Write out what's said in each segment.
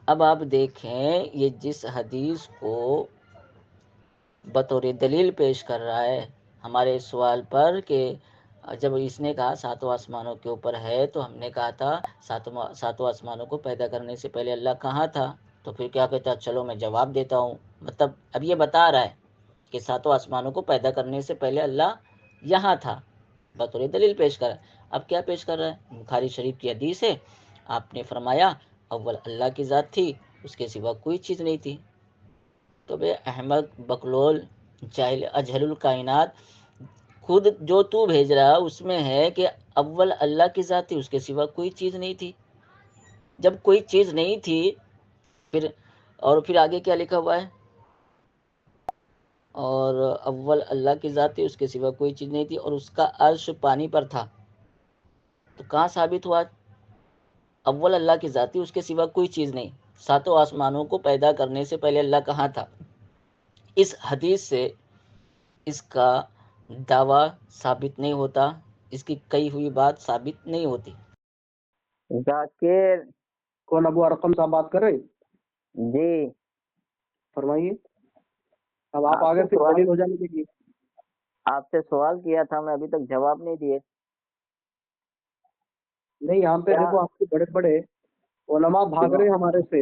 اب آپ دیکھیں یہ جس حدیث کو بطور دلیل پیش کر رہا ہے ہمارے سوال پر کہ جب اس نے کہا ساتوں آسمانوں کے اوپر ہے تو ہم نے کہا تھا ساتوں آسمانوں کو پیدا کرنے سے پہلے اللہ کہاں تھا؟ تو پھر کیا کہتا؟ چلو میں جواب دیتا ہوں. مطلب اب یہ بتا رہا ہے کہ ساتوں آسمانوں کو پیدا کرنے سے پہلے اللہ یہاں تھا، بطور دلیل پیش کر رہا ہے. اب کیا پیش کر رہا ہے؟ بخاری شریف کی حدیث ہے، آپ نے فرمایا اول اللہ کی ذات تھی، اس کے سوا کوئی چیز نہیں تھی. تو بے احمد بکلول جاہل اجہل الکائنات، خود جو تو بھیج رہا اس میں ہے کہ اول اللہ کی ذات تھی، اس کے سوا کوئی چیز نہیں تھی. جب کوئی چیز نہیں تھی پھر آگے کیا لکھا ہوا ہے؟ اور اول اللہ کی ذات تھی، اس کے سوا کوئی چیز نہیں تھی، اور اس کا عرش پانی پر تھا. تو کہاں ثابت ہوا اول اللہ کی ذات تھی، اس کے سوا کوئی چیز نہیں؟ ساتوں آسمانوں کو پیدا کرنے سے پہلے اللہ کہاں تھا؟ اس حدیث سے اس کا دعویٰ ثابت نہیں ہوتا، اس کی کئی ہوئی بات ثابت نہیں ہوتی. ذاکر کون ابو ارقم صاحب بات کر رہے؟ جی فرمائیے. اب آپ آگے پھر دلیل ہو جانے دیجیے. آپ سے سوال کیا تھا، میں ابھی تک جواب نہیں دیے. نہیں یہاں پہ دیکھو آپ کے بڑے بڑے علماء بھاگ رہے ہمارے سے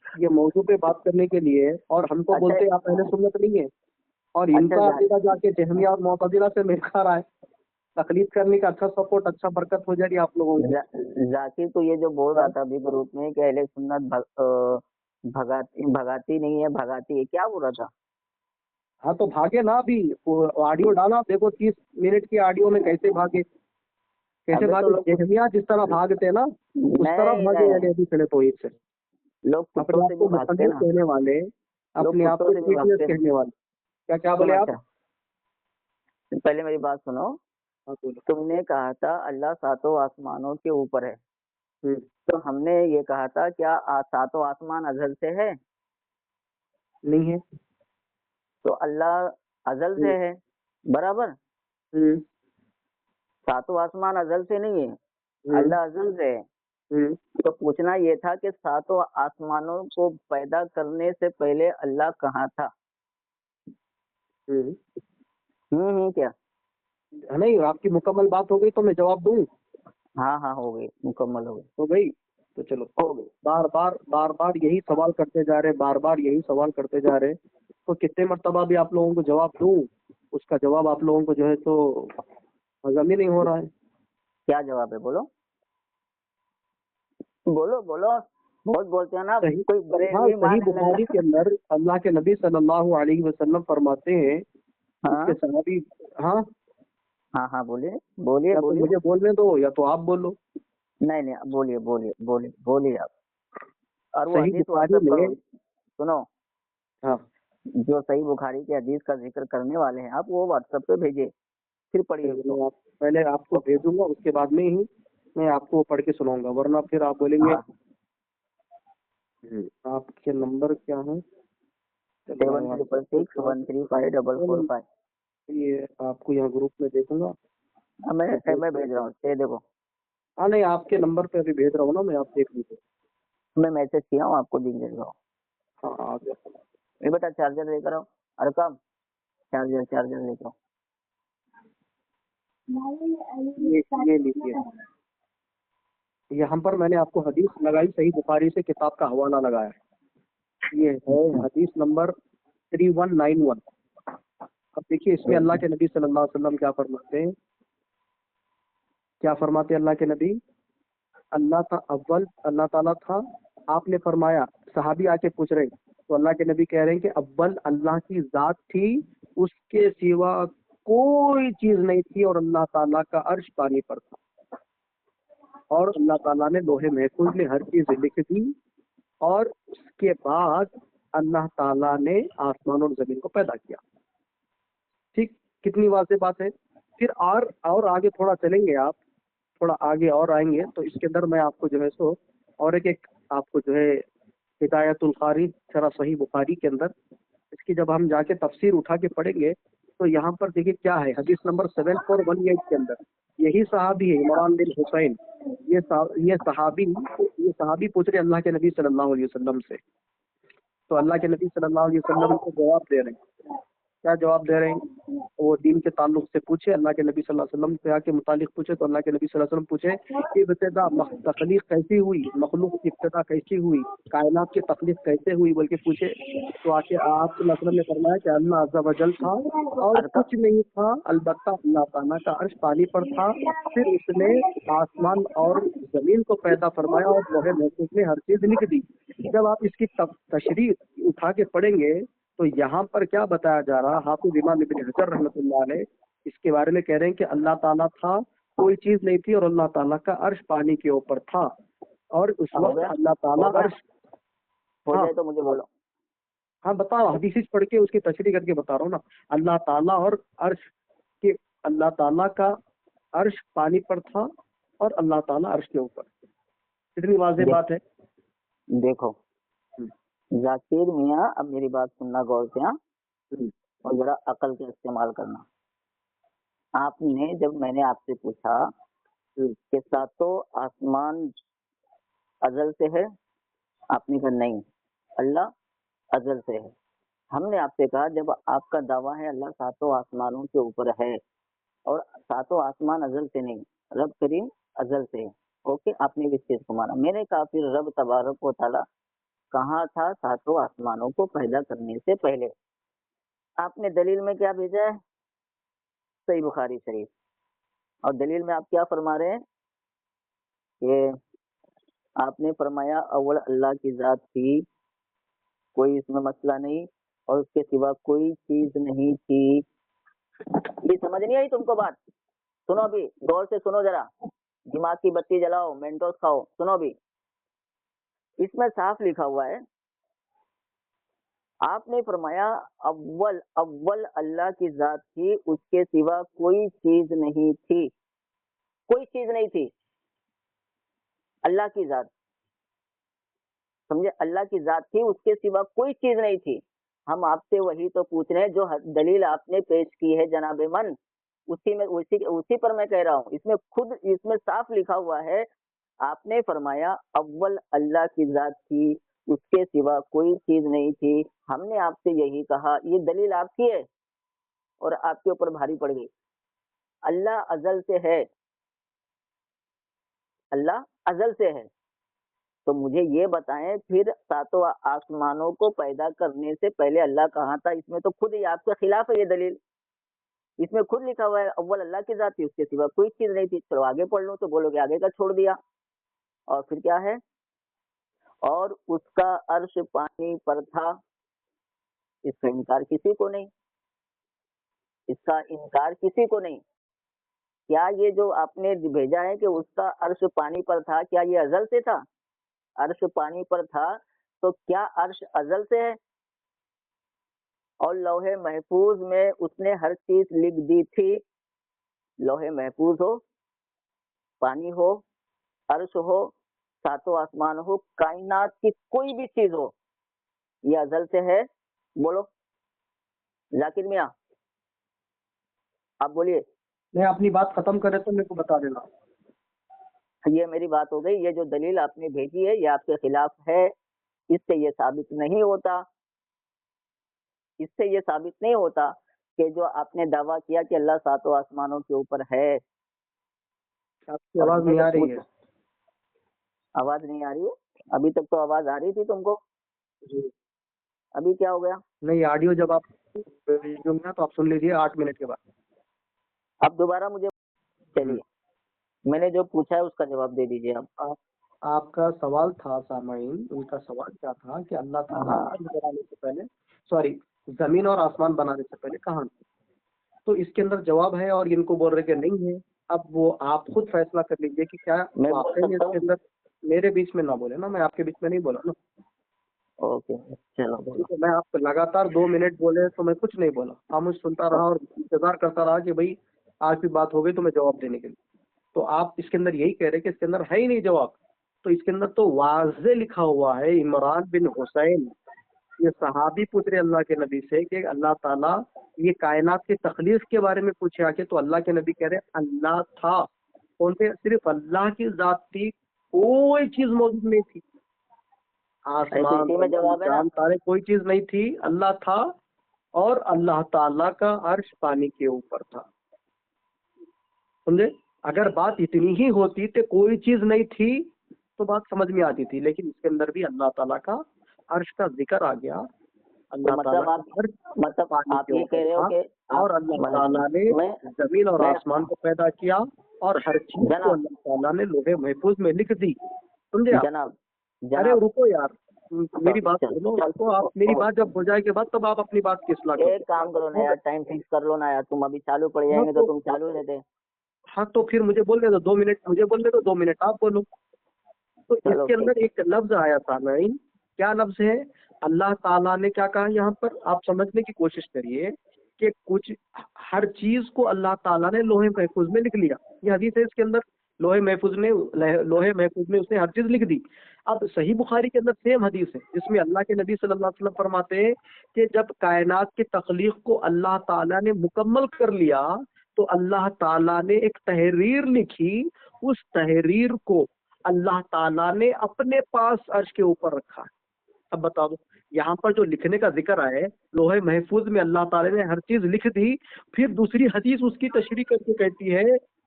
یہ موضوع پہ بات کرنے کے لیے، اور ہم کو بولتے ہیں آپ اہل سنت نہیں ہے، اور ان کا عقیدہ جا کے جہمیہ اور معتزلہ سے میل کھا رہا ہے. تقلید کرنے کا اچھا سپورٹ، اچھا برکت ہو جائے گی آپ لوگوں کو. ذاکر تو یہ جو بول رہا تھا ابھی گروپ میں کہ اہل سنت بھگاتی نہیں ہے، بھگاتی ہے، کیا بول رہا تھا؟ ہاں تو بھاگے نا، ابھی آڈیو ڈالا دیکھو 30 منٹ کی آڈیو میں کیسے بھاگے جہمیہ جس طرح بھاگتے نا اس طرح بھاگے ابھی کھڑے تو سے لوگ اپنے آپ کو مقدس کہنے والے، اپنے آپ کو فٹنس کہنے والے. کیا بولے آپ؟ پہلے میری بات سنو. تم نے کہا تھا اللہ ساتوں آسمانوں کے اوپر ہے، تو ہم نے یہ کہا تھا کیا ساتوں آسمان ازل سے ہے؟ نہیں ہے. تو اللہ ازل سے ہے، برابر. ساتوں آسمان ازل سے نہیں ہے، اللہ ازل سے ہے. تو پوچھنا یہ تھا کہ ساتوں آسمانوں کو پیدا کرنے سے پہلے اللہ کہاں تھا؟ کیا نہیں آپ کی مکمل بات ہو گئی تو میں جواب دوں. ہاں ہو گئی، مکمل ہو گئی تو چلو. بار بار یہی سوال کرتے جا رہے، تو کتنے مرتبہ بھی آپ لوگوں کو جواب دوں، اس کا جواب آپ لوگوں کو جو ہے تو ہضم ہی نہیں ہو رہا ہے. کیا جواب ہے؟ بولو بہت بولتے ہیں نا. صحیح بخاری کے اندر اللہ کے نبی صلی اللہ علیہ وسلم فرماتے ہیں اس کے صحابی. ہاں بولیے مجھے بولنے دو یا تو آپ بولو. نہیں بولیے آپ. اور وہ صحیح بخاری میں سنو، جو صحیح بخاری کی حدیث کا ذکر کرنے والے ہیں آپ وہ واٹس ایپ پہ بھیجے، پھر پڑھیے. پہلے آپ کو بھیجوں گا، اس کے بعد میں ہی میں آپ کو پڑھ کے سناؤں گا، ورنہ پھر آپ بولیں گے. آپ کے نمبر کیا ہے؟ 766135445. یہ آپ کو یہاں گروپ میں دیکھوں گا. میں بھیج رہا ہوں، دیکھو. ہاں نہیں آپ کے نمبر پہ ابھی بھیج رہا ہوں نا میں، آپ دیکھ لیجیے. میں میسج کیا ہوں آپ کو، دکھ دے رہا ہوں. ہاں آ گیا. بیٹا چارجر لے کر آؤ، ارقم چارجر لے کر آؤ. یہ لیجیے. یہاں پر میں نے آپ کو حدیث لگائی، صحیح بخاری سے کتاب کا حوالہ لگایا ہے. یہ ہے حدیث نمبر 3191. اب دیکھیے اس میں اللہ کے نبی صلی اللہ علیہ وسلم کیا فرماتے ہیں. اللہ کے نبی، اللہ تعالیٰ تھا. آپ نے فرمایا، صحابی آ کے پوچھ رہے تو اللہ کے نبی کہہ رہے ہیں کہ اول اللہ کی ذات تھی، اس کے سوا کوئی چیز نہیں تھی، اور اللہ تعالیٰ کا عرش پانی پر تھا، اور اللہ تعالیٰ نے لوح محفوظ میں ہر چیز لکھ دی، اور اس کے بعد اللہ تعالیٰ نے آسمان اور زمین کو پیدا کیا. ٹھیک، کتنی واضح بات ہے. پھر اور آگے تھوڑا چلیں گے، آپ تھوڑا آگے اور آئیں گے تو اس کے اندر میں آپ کو جو ہے سو اور ایک آپ کو جو ہے ہدایت القاری شرح صحیح بخاری کے اندر اس کی جب ہم جا کے تفسیر اٹھا کے پڑھیں گے تو یہاں پر دیکھیے کیا ہے. حدیث نمبر 7418 کے اندر यही सहाबी है इमरान बिन हुसैन, ये सहाबी पूछ रहे अल्लाह के नबी सल्लल्लाहु अलैहि वसल्लम से। तो अल्लाह के नबी सल्लल्लाहु अलैहि वसल्लम को जवाब दे रहे हैं। क्या जवाब दे रहे हैं? वो दीन के ताल्लुक से पूछे, अल्लाह के नबी सल्लल्लाहु अलैहि वसल्लम से के मुतालिक पूछे, तो अल्लाह के नबी सल्लल्लाहु अलैहि वसल्लम पूछे कि इब्तिदा तख्लीक कैसी हुई, मखलूक की इब्तिदा कैसी हुई, कायनात की तख्लीक कैसे हुई बोल के पूछे। तो आके आप सल्लल्लाहु अलैहि वसल्लम ने फरमाया कि अल्लाह अज़्ज़ा वजल था और कुछ नहीं था, अलबत्ता अल्लाह ताला का अर्श पानी पर था। फिर उसने आसमान और जमीन को पैदा फरमाया और लौहे महफूज में हर चीज लिख दी। जब आप इसकी तशरीह उठा के पढ़ेंगे तो यहाँ पर क्या बताया जा रहा, हाफिज इमाम इब्न हजर रहमतुल्लाह अलैह इसके बारे में कह रहे हैं कि अल्लाह ताला था, कोई चीज नहीं थी, और अल्लाह ताला का अर्श पानी के ऊपर था, और उस वक्त अल्लाह ताला अर्श हो जाए तो मुझे बोलो। हाँ बताओ, हदीस पढ़ के उसकी तशरीह करके बता रहा हूँ ना। अल्लाह ताला और अर्श के, अल्लाह ताला का अर्श पानी पर था और अल्लाह ताला अर्श के ऊपर। कितनी वाज़ेह बात है। देखो जाकिर मियाँ, अब मेरी बात सुनना गौर से, और जरा अकल का इस्तेमाल करना। आपने जब मैंने आपसे पूछा कि सातों आसमान अजल से है, आपने कहा नहीं, अल्लाह अजल से है। हमने आपसे कहा जब आपका दावा है अल्लाह सातों आसमानों के ऊपर है, और सातों आसमान अजल से नहीं, रब करीम अजल से है। ओके, आपने इस चीज को माना। मैंने कहा फिर रब तबारक व तआला कहाँ था सातों आसमानों को पैदा करने से पहले? आपने दलील में क्या भेजा है? सही बुखारी शरीफ। और दलील में आप क्या फरमा रहे हैं कि आपने फरमाया अव्वल अल्लाह की जात थी, कोई इसमें मसला नहीं, और उसके सिवा कोई चीज नहीं थी। ये समझ नहीं आई तुमको बात? सुनो अभी, गौर से सुनो, जरा दिमाग की बत्ती जलाओ, मेंटोस खाओ, सुनो अभी। इसमें साफ लिखा हुआ है, आपने फरमाया अव्वल अव्वल अल्लाह की जात थी, उसके सिवा कोई चीज नहीं थी, कोई चीज नहीं थी। अल्लाह की जात, समझे, अल्लाह की जात थी, उसके सिवा कोई चीज नहीं थी। हम आपसे वही तो पूछ रहे हैं जो दलील आपने पेश की है जनाबे मन, उसी पर मैं कह रहा हूँ। इसमें खुद इसमें साफ लिखा हुआ है, आपने फरमाया अव्वल अल्लाह की जात थी, उसके सिवा कोई चीज नहीं थी। हमने आपसे यही कहा, ये दलील आपकी है और आपके ऊपर भारी पड़ गई। अल्लाह अजल से है, अल्लाह अजल से है। तो मुझे ये बताएं फिर सातों आसमानों को पैदा करने से पहले अल्लाह कहाँ था? इसमें तो खुद ही आपके खिलाफ है ये दलील। इसमें खुद लिखा हुआ है अव्वल अल्लाह की जात थी, उसके सिवा कोई चीज नहीं थी। चलो आगे पढ़ लो तो बोलोगे आगे का छोड़ दिया। और फिर क्या है? और उसका अर्श पानी पर था। इसका इनकार किसी को नहीं, इसका इनकार किसी को नहीं। क्या ये जो आपने भेजा है कि उसका अर्श पानी पर था, क्या ये अजल से था? अर्श पानी पर था तो क्या अर्श अजल से है? और लौहे महफूज में उसने हर चीज लिख दी थी। लौहे महफूज हो, पानी हो, अर्श हो, सातों आसमान हो, कायनात की कोई भी चीज हो, ये अजल से है। बोलो जाकिर मियाँ, आप बोलिए। मैं अपनी बात खत्म करे तो मेरे को बता देना। ये मेरी बात हो गई। ये जो दलील आपने भेजी है ये आपके खिलाफ है, इससे ये साबित नहीं होता, इससे ये साबित नहीं होता कि जो आपने दावा किया कि अल्लाह सातों आसमानों के ऊपर है। आपकी आवाज नहीं आ रही है। आवाज नहीं आ रही है? अभी तक तो आवाज आ रही थी तुमको, अभी क्या हो गया? नहीं, ऑडियो जब आप भेजोगे तो आप सुन लीजिए 8 मिनट के बाद। अब दोबारा मुझे, चलिए मैंने जो पूछा है उसका जवाब दे दीजिए आप। आपका सवाल था सामाइन, उनका सवाल क्या था कि अल्लाह ताला अर्श बनाने से पहले, सॉरी जमीन और आसमान बनाने से पहले कहाँ थे? तो इसके अंदर जवाब है और इनको बोल रहे कि नहीं है। अब वो आप खुद फैसला कर लीजिए कि क्या वाकई में इसके अंदर। मेरे बीच में ना बोले ना, मैं आपके बीच में नहीं बोला ना। ओके चलो, तो मैं आप लगातार 2 मिनट बोले तो मैं कुछ नहीं बोला, खामोश सुनता रहा और इंतजार करता रहा कि भाई आज भी बात हो गई तो मैं जवाब देने के लिए। तो आप इसके अंदर यही कह रहे कि इसके अंदर है ही नहीं जवाब। तो इसके अंदर तो वाज़े लिखा हुआ है, इमरान बिन हुसैन, ये सहाबी पूछ रहे अल्लाह के नबी से कि अल्लाह ताला ये कायनात की तखलीक के बारे में पूछे आके तो अल्लाह के नबी कह रहे हैं अल्लाह था। कौन थे? सिर्फ अल्लाह की जात थी, कोई चीज मौजूद नहीं थी, अरे तो आसमान इसी में जवाब है ना। चांद तारे कोई चीज नहीं थी, अल्लाह था और अल्लाह ताला का अर्श पानी के ऊपर था। समझे? अगर बात इतनी ही होती तो कोई चीज नहीं थी तो बात समझ में आती थी, लेकिन इसके अंदर भी अल्लाह ताला का अर्श का जिक्र आ गया। तो अल्लाह ताला मतलब आप का अर्श मतलब पानी आप के ये कह ऊपर रहे हो था कि और आप अल्लाह ताला ने मैं जमीन और मैं आसमान को पैदा किया और हर चीज को जनाब अल्लाह ताला ने लोहे महफूज में लिख दी। समझे आप? जनाब अरे जनाब रुको यार, मेरी बात चल सुनो, चल रुको आप, मेरी बात जब हो जाएगी बात तब आप अपनी बात की इस्लाह करो। एक काम करो ना यार, टाइम फिक्स कर लो ना यार, तुम अभी चालू पड़ हाँ जाएंगे तो तो तुम चालू रहते। हाँ तो फिर मुझे बोलने दो, 2 मिनट मुझे बोलने दो, 2 मिनट आप बोलो। तो चलो इसके ठीक। अंदर एक लफ्ज आया था नहीं, क्या लफ्ज है? अल्लाह ताला ने क्या कहा यहाँ पर, आप समझने की कोशिश करिए कि कुछ हर चीज को अल्लाह ताला ने लोहे महफूज में लिख लिया। ये हदीस है, इसके अंदर लोहे महफूज में उसने हर चीज लिख दी। अब सही बुखारी के अंदर सेम हदीस है जिसमें अल्लाह के नबी सल्लल्लाहु अलैहि वसल्लम फरमाते हैं कि जब कायनात की तख्लीक को अल्लाह ताला ने मुकम्मल कर लिया तो अल्लाह ताला ने एक तहरीर लिखी, उस तहरीर को अल्लाह ताला ने अपने पास अर्श के ऊपर रखा। अब बता दो, यहाँ पर जो लिखने का जिक्र है, लोहे महफूज में अल्लाह ताला ने हर चीज लिख दी। फिर दूसरी हदीस उसकी तशरीह करके कहती है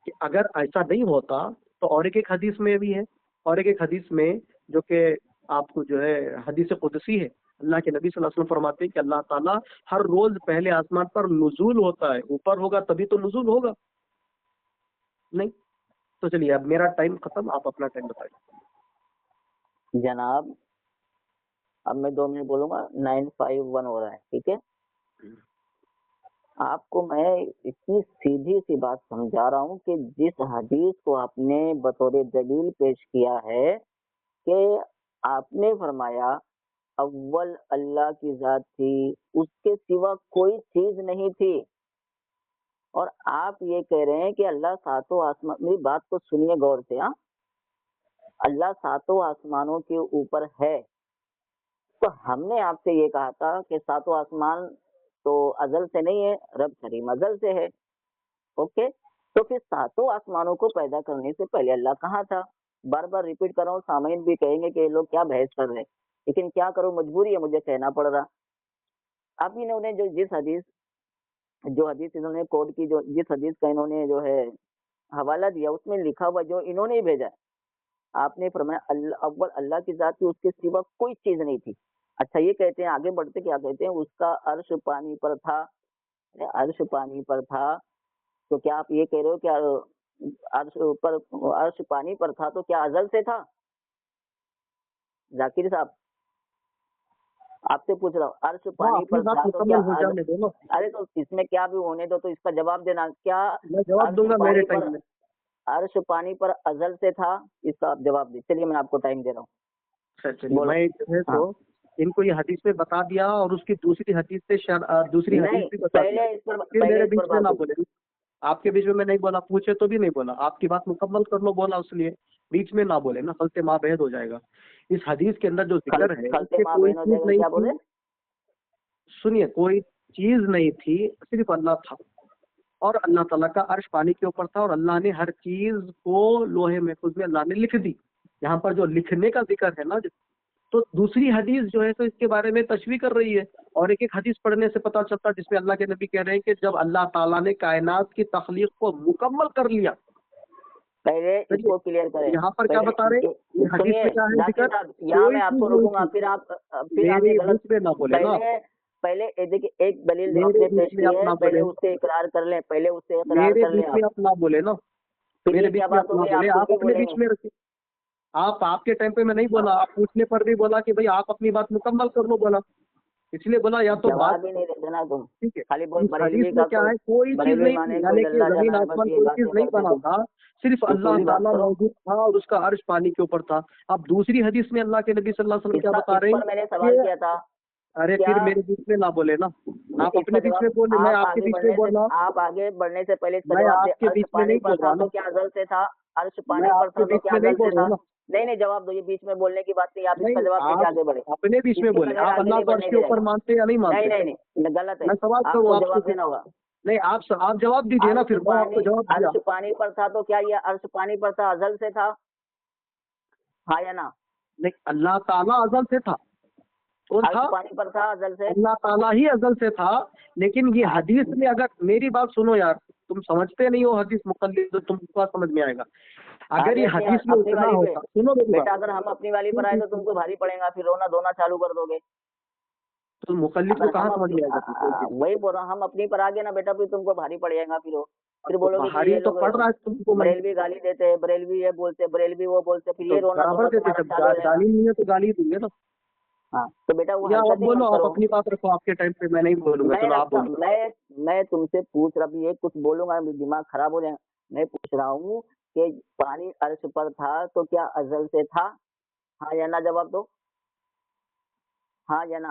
कि अगर ऐसा नहीं होता तो और एक हदीस में भी है, और एक हदीस में जो कि आपको जो है हदीस कुदसी है, अल्लाह के नबी सल्लल्लाहु अलैहि वसल्लम फरमाते हैं कि अल्लाह ताला हर रोज पहले आसमान पर नुजूल होता है, ऊपर होगा तभी तो नुजूल होगा। नहीं तो चलिए, अब मेरा टाइम खत्म, आप अपना टाइम बताइए। जनाब अब मैं 2 मिनट बोलूंगा, 951 हो रहा है, ठीक है। आपको मैं इतनी सीधी सी बात समझा रहा हूँ कि जिस हदीस को आपने बतौर दलील पेश किया है कि आपने फरमाया अव्वल अल्लाह की जात थी, उसके सिवा कोई चीज नहीं थी, और आप ये कह रहे हैं कि अल्लाह सातों आसमान, मेरी बात को सुनिए गौर से। हाँ, अल्लाह सातों आसमानों के ऊपर है। तो हमने आपसे ये कहा था कि सातों आसमान तो अजल से नहीं है, रब करीम अजल से है। ओके, तो फिर सातों आसमानों को पैदा करने से पहले अल्लाह कहाँ था? बार बार रिपीट कर रहा हूँ, सामाइन भी कहेंगे कि ये लोग क्या बहस कर रहे हैं, लेकिन क्या करूँ, मजबूरी है, मुझे कहना पड़ रहा। अब इन्होंने जो हदीस इन्होंने कोट की, जो जिस हदीस का इन्होंने जो है हवाला दिया, उसमें लिखा हुआ जो इन्होंने ही भेजा, आपने फरमाया अव्वल अल्लाह की जात थी, उसके सिवा कोई चीज नहीं थी। अच्छा, ये कहते हैं, आगे बढ़ते क्या कहते हैं, उसका अर्श पानी पर था। अर्श पानी पर था, तो क्या आप ये कह रहे हो कि अर्श पानी पर था तो क्या अजल से था? जाकिर साहब, आपसे पूछ रहा हूँ, अर्श पानी पर था तो क्या हो जाने दो ना। अरे तो इसमें क्या भी होने दो, तो इसका जवाब देना। क्या मैं जवाब दूंगा मेरे टाइम में। अर्श पानी पर अजल से था, इसका आप जवाब दीजिए। चलिए मैं आपको टाइम दे रहा हूँ। चलिए, मैं जो है तो इनको ये हदीस में बता दिया और उसकी दूसरी हदीस से दूसरी हदीस भी बता दिया। फिर मेरे बीच में ना बोले, आपके बीच में मैं नहीं बोला, पूछे तो भी नहीं बोला, आपकी बात मुकम्मल कर लो बोला, इसलिए बीच में ना बोले ना, खलते माँ बेहद हो जाएगा। इस हदीस के अंदर जो जिक्र है उसके कोई चीज नहीं थी, सुनिए, कोई चीज नहीं थी, सिर्फ अल्लाह था और अल्लाह ताला का अर्श पानी के ऊपर था और अल्लाह ने हर चीज को लोहे महफूज में अल्लाह ने लिख दी। यहाँ पर जो लिखने का जिक्र है ना, तो दूसरी हदीस जो है तो इसके बारे में तशवीह कर रही है, और एक हदीस पढ़ने से पता चलता है जिसमें अल्लाह के नबी कह रहे हैं कि जब अल्लाह ताला ने कायनात की तख्लीक को मुकम्मल कर लिया। पहले इसको क्लियर करें, यहाँ पर क्या बता रहे हैं, हदीस में क्या है जिक्र, यहाँ मैं आपको रोकूंगा, फिर आप गलत में ना बोले ना। पहले देखिए, एक दलील जो आपने पेश की है, पहले उससे इकरार कर लें, पहले उससे इकरार कर लें। आप ना बोले ना, मेरे बीच में आप ना बोले, आप अपने बीच में रखिए। आपके टाइम पे मैं नहीं बोला, आप पूछने पर भी बोला कि भाई आप अपनी बात मुकम्मल कर लो बोला, इसलिए बोला या तो बात ही नहीं देना तुम, ठीक है। खाली बोल बरेलवी का क्या है, कोई चीज नहीं थी, यानी कि जमीन आसमान कोई चीज नहीं बना था, सिर्फ अल्लाह ताला मौजूद था और उसका अर्श पानी के ऊपर था। अब दूसरी हदीस में अल्लाह के नबी सल्लल्लाहु अलैहि वसल्लम क्या बता रहे हैं, मैंने सवाल किया था। अरे फिर मेरे बीच में ना बोले ना, आप अपने बीच में बोले, मैं आपके बीच में बोल रहा हूँ। आप आगे बढ़ने से पहले मैं आपके बीच में नहीं बोल रहा ना, क्या अजल से था? अर्श पानी मैं पर आपके बीच में नहीं बोल रहा ना, नहीं जवाब दो, ये बीच में बोलने की बात नहीं, आप नहीं, इसका जवाब दे के आगे बढ़े। अपने बीच में इसके बोले, बगैर आप आगे अल्लाह नहीं को अर्श बढ़ने के दिया ऊपर जाएगा। मानते या नहीं मानते? नहीं गलत है, मैं सवाल आपको करूँ जवाब आपसे? देना होगा। नहीं, आप जवाब दीजिए ना, फिर मैं आपको जवाब दिया। अर्श पानी पर था, तो क्या ये अर्श पानी पर था, अजल से था, हाँ या ना? नहीं, अल्लाह ताला अजल से था। कौन अर्श था? पानी पर था अजल से। अल्लाह ताला ही अजल से था। लेकिन ये हदीस में, अगर मेरी बात सुनो यार, तुम समझते नहीं हो हदीस मुकल्लिद, तो तुमको समझ में आएगा। अगर ये हदीस में अपनी उतना वाली पे होता, सुनो मेरी बेटा, बात, अगर हम अपनी वाली पर आए तो तुमको भारी पड़ेगा, फिर रोना धोना चालू कर दोगे। तो मुकल्लिद को अगर कहाँ हम समझ में आएगा? वही बोल रहा हूँ, हम अपनी पर आ गए ना बेटा, फिर तुमको भारी पड़ जाएगा, फिर तो बोलोगे कि भारी ये तो लोग पड़ रहा है तुमको। मैं बरेलवी गाली देते हैं, बरेलवी ये बोलते, बरेलवी वो बोलते, फिर तो ये रोना बराबर धोना देते, तुम्हारा जब चालू हो जाएगा। गाली नहीं है तो गाली दूंगे ना। हाँ तो बेटा वो या आप हरकत ही बोलो, मत आप करो। अपनी बात रखो, आपके टाइम पे मैं नहीं बोलूंगा। मैं चलो आप रखता, बोलो। मैं तुमसे पूछ रहा हूँ, ये कुछ बोलूंगा दिमाग खराब हो जाएगा। मैं पूछ रहा हूँ कि पानी अर्श पर था तो क्या अजल से था, हाँ या ना? जवाब दो, हाँ या ना।